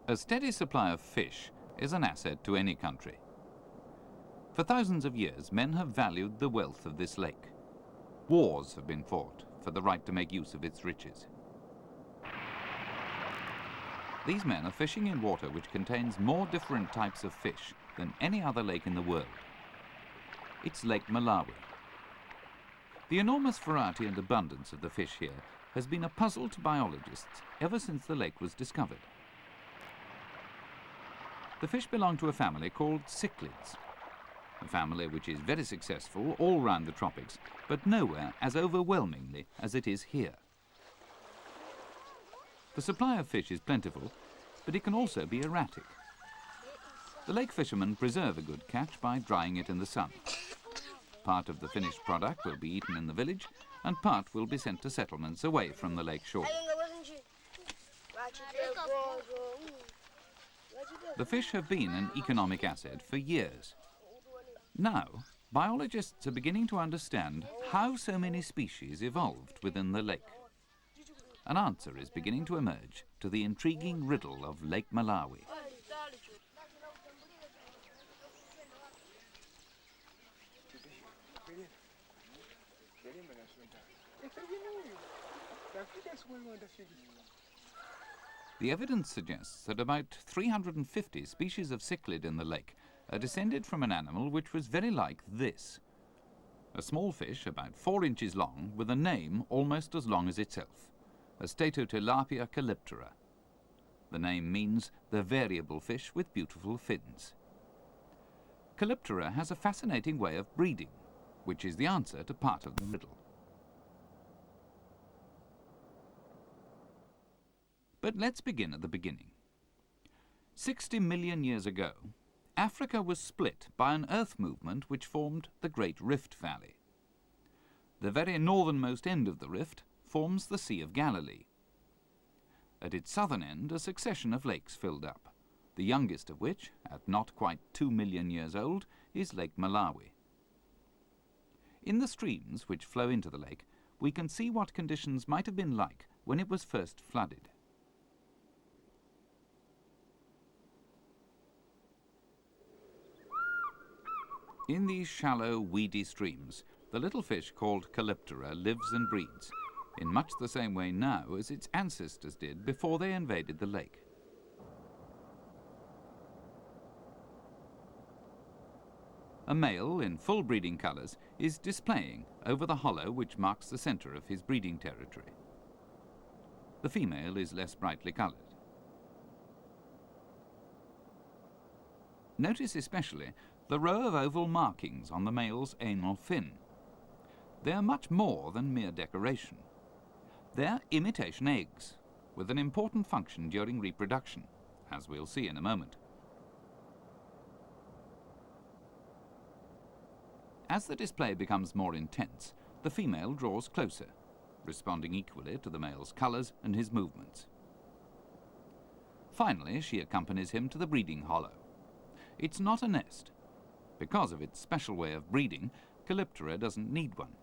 A steady supply of fish is an asset to any country. For thousands of years, men have valued the wealth of this lake. Wars have been fought for the right to make use of its riches. These men are fishing in water which contains more different types of fish than any other lake in the world. It's Lake Malawi. The enormous variety and abundance of the fish here has been a puzzle to biologists ever since the lake was discovered. The fish belong to a family called cichlids, a family which is very successful all round the tropics, but nowhere as overwhelmingly as it is here. The supply of fish is plentiful, but it can also be erratic. The lake fishermen preserve a good catch by drying it in the sun. Part of the finished product will be eaten in the village, and part will be sent to settlements away from the lake shore. The fish have been an economic asset for years. Now, biologists are beginning to understand how so many species evolved within the lake. An answer is beginning to emerge to the intriguing riddle of Lake Malawi. The evidence suggests that about 350 species of cichlid in the lake are descended from an animal which was very like this. A small fish about 4 inches long with a name almost as long as itself, a Statotilapia calyptera. The name means the variable fish with beautiful fins. Calyptera has a fascinating way of breeding, which is the answer to part of the riddle. But let's begin at the beginning. 60 million years ago, Africa was split by an earth movement which formed the Great Rift Valley. The very northernmost end of the rift forms the Sea of Galilee. At its southern end, a succession of lakes filled up, the youngest of which, at not quite 2 million years old, is Lake Malawi. In the streams which flow into the lake, we can see what conditions might have been like when it was first flooded. In these shallow, weedy streams, the little fish called Calyptera lives and breeds, in much the same way now as its ancestors did before they invaded the lake. A male in full breeding colours is displaying over the hollow which marks the centre of his breeding territory. The female is less brightly coloured. Notice especially the row of oval markings on the male's anal fin. They are much more than mere decoration. They're imitation eggs, with an important function during reproduction, as we'll see in a moment. As the display becomes more intense, the female draws closer, responding equally to the male's colours and his movements. Finally, she accompanies him to the breeding hollow. It's not a nest. Because of its special way of breeding, Calyptera doesn't need one.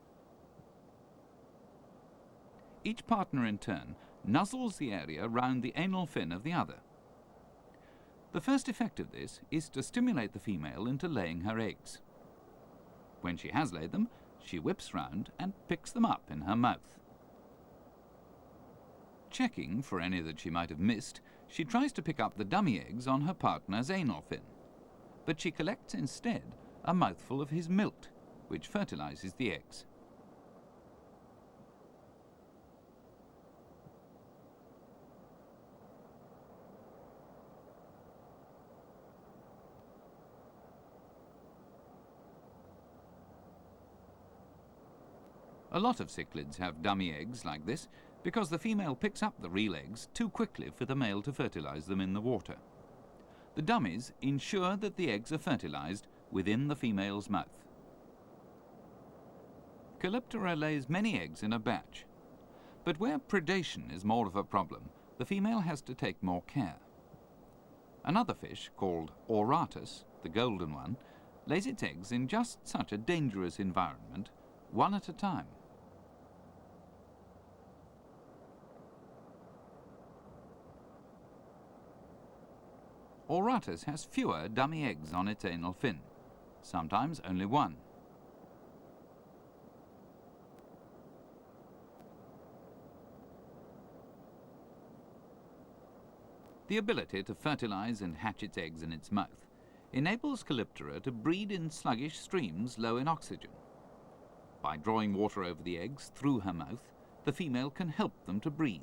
Each partner in turn nuzzles the area round the anal fin of the other. The first effect of this is to stimulate the female into laying her eggs. When she has laid them, she whips round and picks them up in her mouth. Checking for any that she might have missed, she tries to pick up the dummy eggs on her partner's anal fin. But she collects instead a mouthful of his milt, which fertilizes the eggs. A lot of cichlids have dummy eggs like this because the female picks up the real eggs too quickly for the male to fertilize them in the water. The dummies ensure that the eggs are fertilized within the female's mouth. Calyptera lays many eggs in a batch, but where predation is more of a problem, the female has to take more care. Another fish, called Auratus, the golden one, lays its eggs in just such a dangerous environment, one at a time. Auratus has fewer dummy eggs on its anal fin, sometimes only one. The ability to fertilize and hatch its eggs in its mouth enables Calyptera to breed in sluggish streams low in oxygen. By drawing water over the eggs through her mouth, the female can help them to breathe.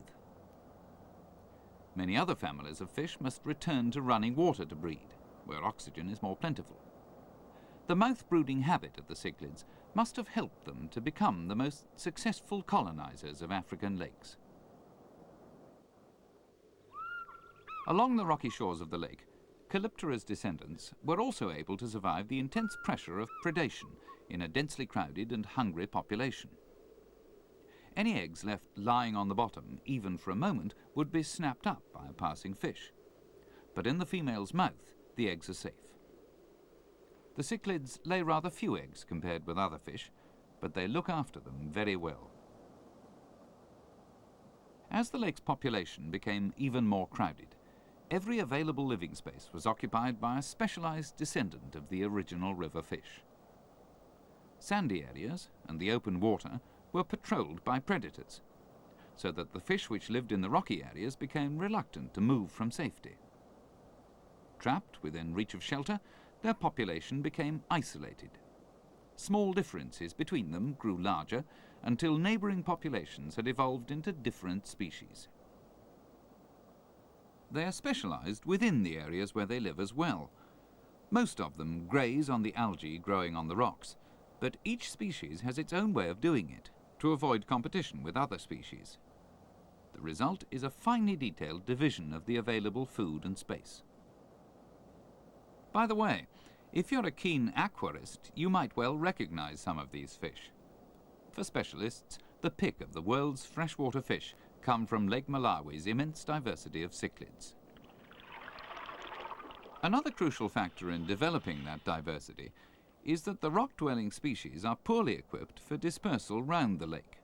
Many other families of fish must return to running water to breed, where oxygen is more plentiful. The mouth-brooding habit of the cichlids must have helped them to become the most successful colonizers of African lakes. Along the rocky shores of the lake, Calyptera's descendants were also able to survive the intense pressure of predation in a densely crowded and hungry population. Any eggs left lying on the bottom, even for a moment, would be snapped up by a passing fish. But in the female's mouth, the eggs are safe. The cichlids lay rather few eggs compared with other fish, but they look after them very well. As the lake's population became even more crowded, every available living space was occupied by a specialized descendant of the original river fish. Sandy areas and the open water were patrolled by predators, so that the fish which lived in the rocky areas became reluctant to move from safety. Trapped within reach of shelter, their population became isolated. Small differences between them grew larger until neighboring populations had evolved into different species. They are specialized within the areas where they live as well. Most of them graze on the algae growing on the rocks, but each species has its own way of doing it to avoid competition with other species. The result is a finely detailed division of the available food and space. By the way, if you're a keen aquarist, you might well recognize some of these fish. For specialists, the pick of the world's freshwater fish come from Lake Malawi's immense diversity of cichlids. Another crucial factor in developing that diversity is that the rock-dwelling species are poorly equipped for dispersal round the lake.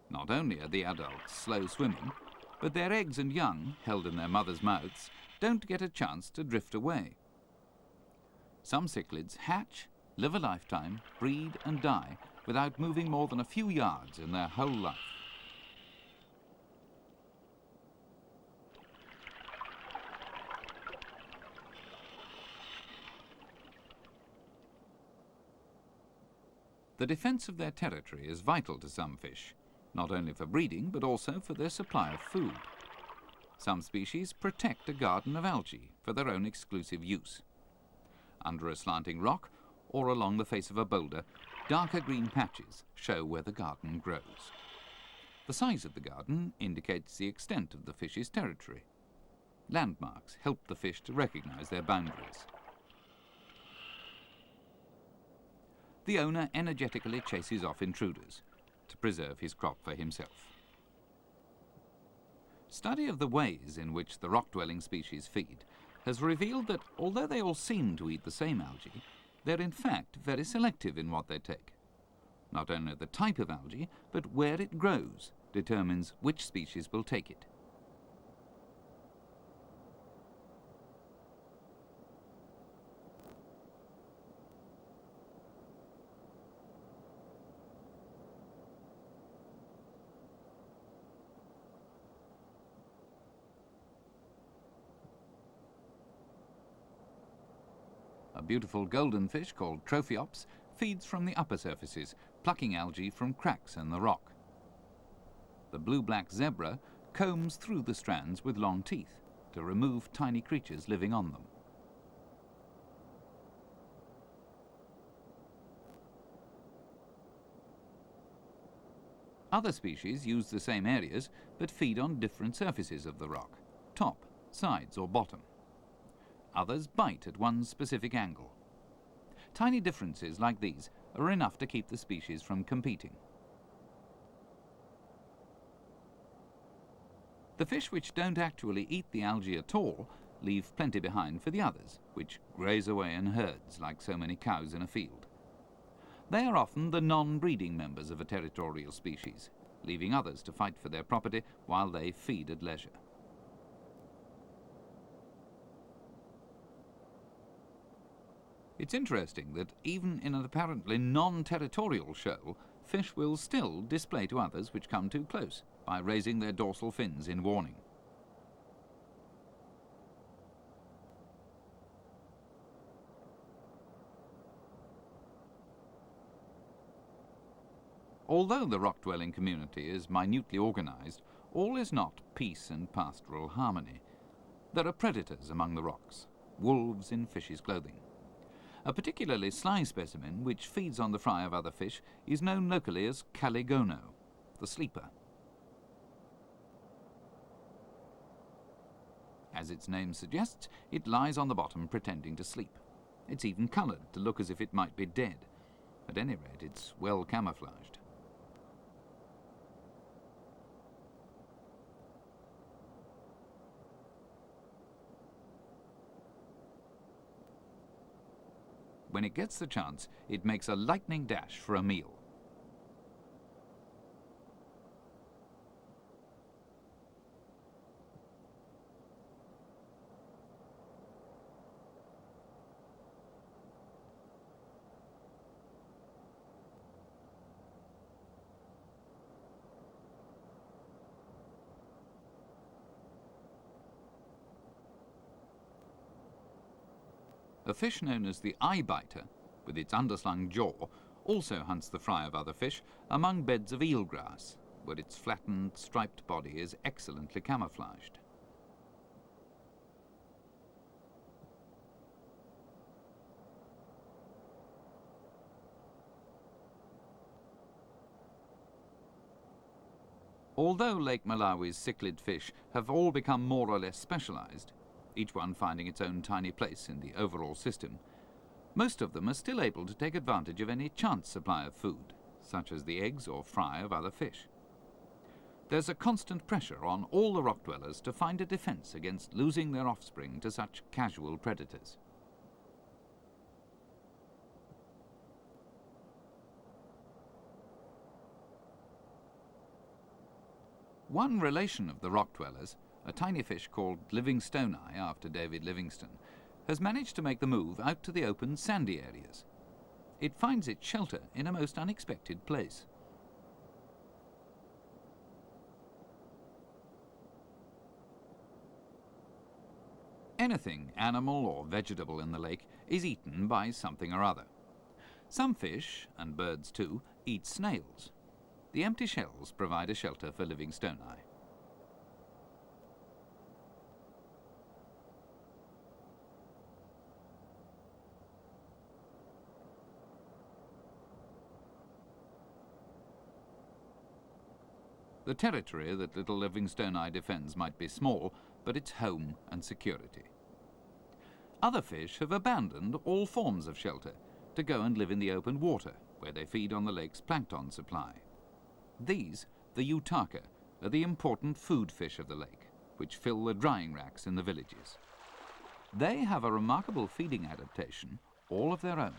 Not only are the adults slow swimming, but their eggs and young, held in their mothers' mouths, don't get a chance to drift away. Some cichlids hatch, live a lifetime, breed and die without moving more than a few yards in their whole life. The defense of their territory is vital to some fish, not only for breeding but also for their supply of food. Some species protect a garden of algae for their own exclusive use. Under a slanting rock or along the face of a boulder, darker green patches show where the garden grows. The size of the garden indicates the extent of the fish's territory. Landmarks help the fish to recognize their boundaries. The owner energetically chases off intruders to preserve his crop for himself. Study of the ways in which the rock-dwelling species feed has revealed that although they all seem to eat the same algae, they're in fact very selective in what they take. Not only the type of algae, but where it grows determines which species will take it. A beautiful golden fish called Trophiops feeds from the upper surfaces, plucking algae from cracks in the rock. The blue-black zebra combs through the strands with long teeth to remove tiny creatures living on them. Other species use the same areas but feed on different surfaces of the rock, top, sides or bottom. Others bite at one specific angle. Tiny differences like these are enough to keep the species from competing. The fish which don't actually eat the algae at all leave plenty behind for the others, which graze away in herds like so many cows in a field. They are often the non-breeding members of a territorial species, leaving others to fight for their property while they feed at leisure. It's interesting that even in an apparently non-territorial shoal, fish will still display to others which come too close by raising their dorsal fins in warning. Although the rock-dwelling community is minutely organised, all is not peace and pastoral harmony. There are predators among the rocks, wolves in fish's clothing. A particularly sly specimen, which feeds on the fry of other fish, is known locally as caligono, the sleeper. As its name suggests, it lies on the bottom pretending to sleep. It's even coloured to look as if it might be dead. At any rate, it's well camouflaged. When it gets the chance, it makes a lightning dash for a meal. A fish known as the eye-biter, with its underslung jaw, also hunts the fry of other fish among beds of eelgrass, where its flattened, striped body is excellently camouflaged. Although Lake Malawi's cichlid fish have all become more or less specialised, each one finding its own tiny place in the overall system, most of them are still able to take advantage of any chance supply of food, such as the eggs or fry of other fish. There's a constant pressure on all the rock dwellers to find a defence against losing their offspring to such casual predators. One relation of the rock dwellers, a tiny fish called Livingstoni after David Livingstone, has managed to make the move out to the open sandy areas. It finds its shelter in a most unexpected place. Anything, animal or vegetable in the lake, is eaten by something or other. Some fish, and birds too, eat snails. The empty shells provide a shelter for Livingstoni. The territory that little Livingstoni defends might be small, but it's home and security. Other fish have abandoned all forms of shelter to go and live in the open water, where they feed on the lake's plankton supply. These, the utaka, are the important food fish of the lake, which fill the drying racks in the villages. They have a remarkable feeding adaptation all of their own.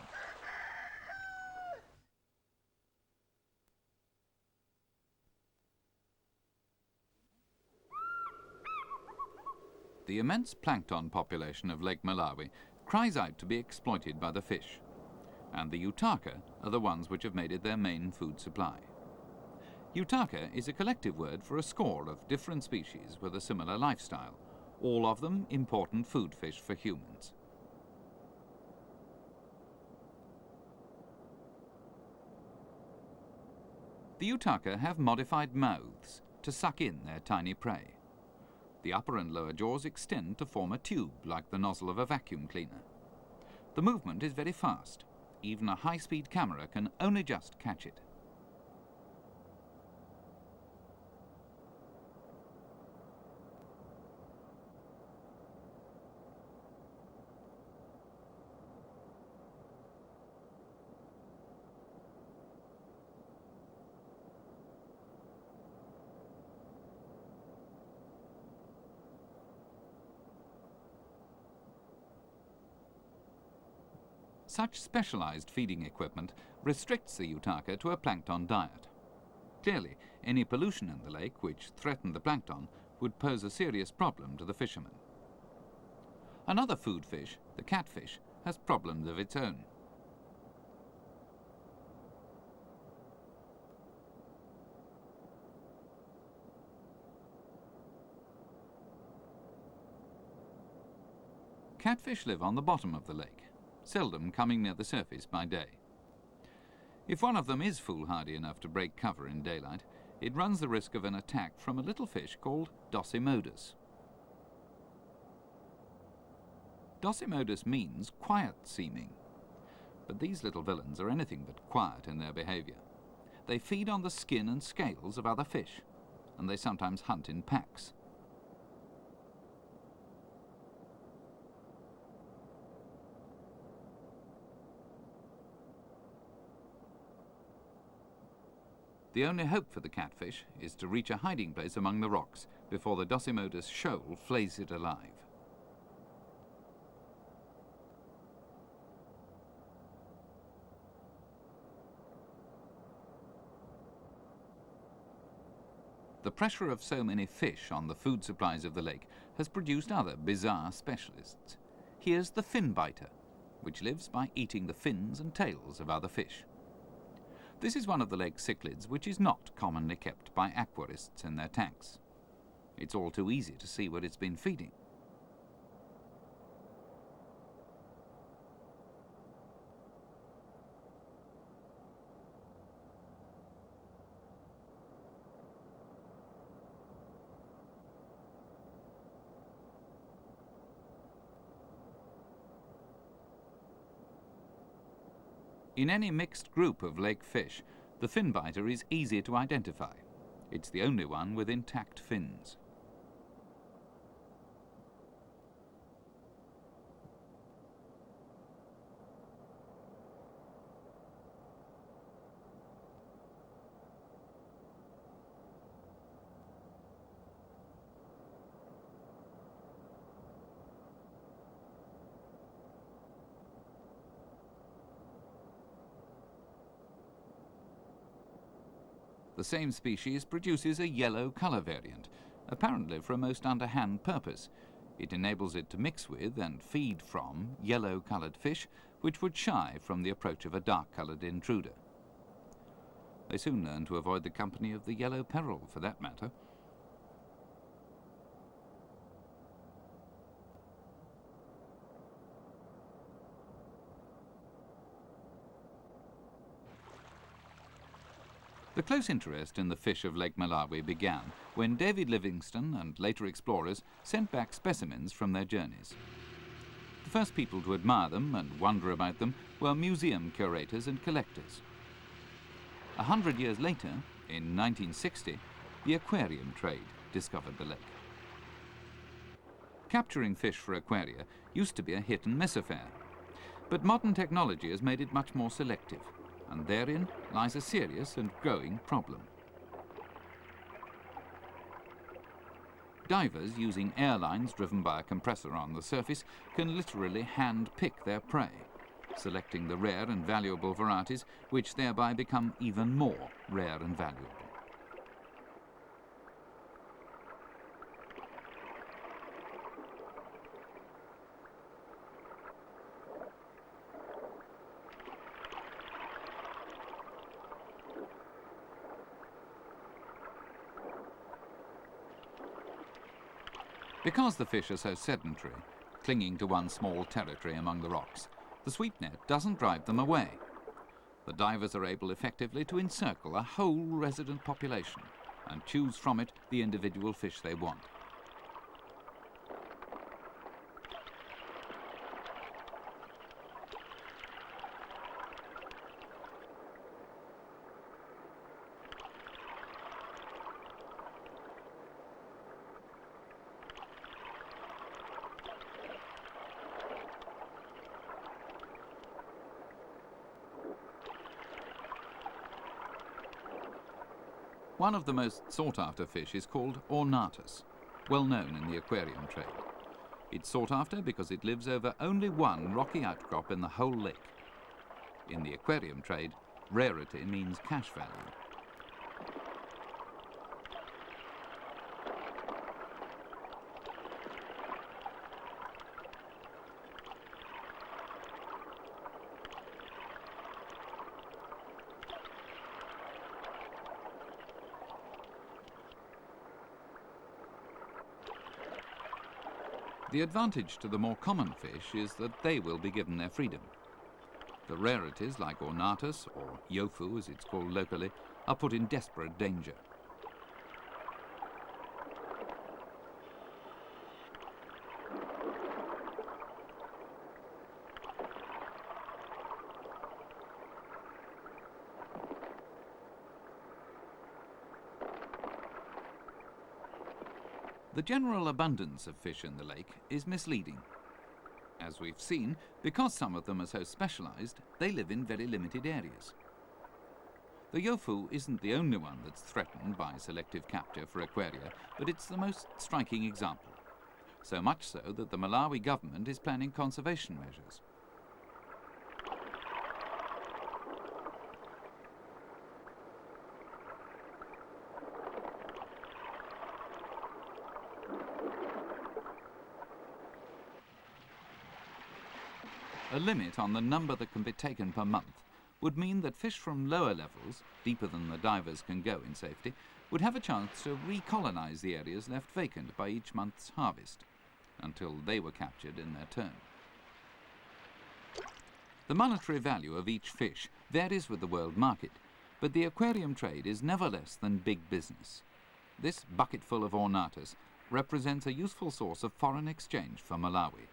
The immense plankton population of Lake Malawi cries out to be exploited by the fish, and the utaka are the ones which have made it their main food supply. Utaka is a collective word for a score of different species with a similar lifestyle, all of them important food fish for humans. The utaka have modified mouths to suck in their tiny prey. The upper and lower jaws extend to form a tube like the nozzle of a vacuum cleaner. The movement is very fast. Even a high-speed camera can only just catch it. Such specialized feeding equipment restricts the utaka to a plankton diet. Clearly, any pollution in the lake which threatened the plankton would pose a serious problem to the fishermen. Another food fish, the catfish, has problems of its own. Catfish live on the bottom of the lake, seldom coming near the surface by day. If one of them is foolhardy enough to break cover in daylight, it runs the risk of an attack from a little fish called Dosymodus. Dosymodus means quiet-seeming, but these little villains are anything but quiet in their behaviour. They feed on the skin and scales of other fish, and they sometimes hunt in packs. The only hope for the catfish is to reach a hiding place among the rocks before the Dosymodus shoal flays it alive. The pressure of so many fish on the food supplies of the lake has produced other bizarre specialists. Here's the fin biter, which lives by eating the fins and tails of other fish. This is one of the lake's cichlids which is not commonly kept by aquarists in their tanks. It's all too easy to see what it's been feeding. In any mixed group of lake fish, the fin biter is easy to identify. It's the only one with intact fins. The same species produces a yellow colour variant, apparently for a most underhand purpose. It enables it to mix with and feed from yellow-coloured fish, which would shy from the approach of a dark-coloured intruder. They soon learn to avoid the company of the yellow peril, for that matter. The close interest in the fish of Lake Malawi began when David Livingstone and later explorers sent back specimens from their journeys. The first people to admire them and wonder about them were museum curators and collectors. 100 years later, in 1960, the aquarium trade discovered the lake. Capturing fish for aquaria used to be a hit-and-miss affair, but modern technology has made it much more selective, and therein lies a serious and growing problem. Divers using air lines driven by a compressor on the surface can literally hand-pick their prey, selecting the rare and valuable varieties, which thereby become even more rare and valuable. Because the fish are so sedentary, clinging to one small territory among the rocks, the sweep net doesn't drive them away. The divers are able effectively to encircle a whole resident population and choose from it the individual fish they want. One of the most sought-after fish is called ornatus, well known in the aquarium trade. It's sought after because it lives over only one rocky outcrop in the whole lake. In the aquarium trade, rarity means cash value. The advantage to the more common fish is that they will be given their freedom. The rarities like ornatus, or yofu as it's called locally, are put in desperate danger. The general abundance of fish in the lake is misleading. As we've seen, because some of them are so specialised, they live in very limited areas. The yofu isn't the only one that's threatened by selective capture for aquaria, but it's the most striking example. So much so that the Malawi government is planning conservation measures. A limit on the number that can be taken per month would mean that fish from lower levels, deeper than the divers can go in safety, would have a chance to recolonise the areas left vacant by each month's harvest, until they were captured in their turn. The monetary value of each fish varies with the world market, but the aquarium trade is never less than big business. This bucketful of ornatus represents a useful source of foreign exchange for Malawi.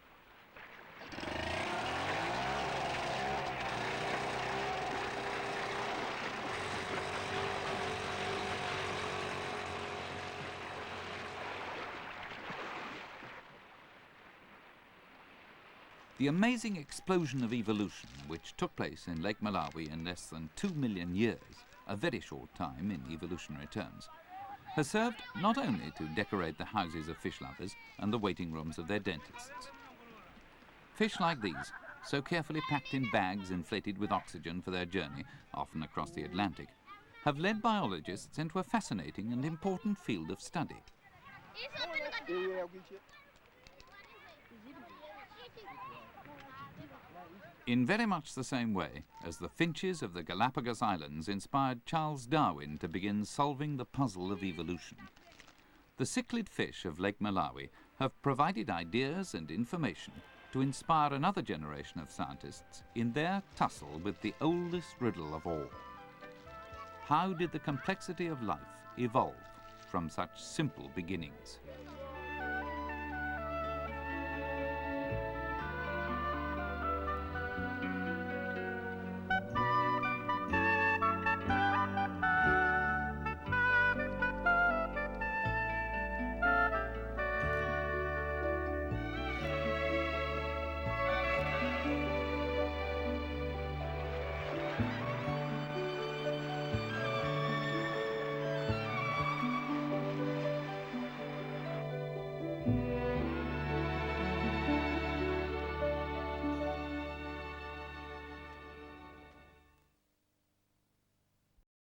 The amazing explosion of evolution which took place in Lake Malawi in less than 2 million years, a very short time in evolutionary terms, has served not only to decorate the houses of fish lovers and the waiting rooms of their dentists. Fish like these, so carefully packed in bags inflated with oxygen for their journey, often across the Atlantic, have led biologists into a fascinating and important field of study. In very much the same way as the finches of the Galapagos Islands inspired Charles Darwin to begin solving the puzzle of evolution, the cichlid fish of Lake Malawi have provided ideas and information to inspire another generation of scientists in their tussle with the oldest riddle of all. How did the complexity of life evolve from such simple beginnings?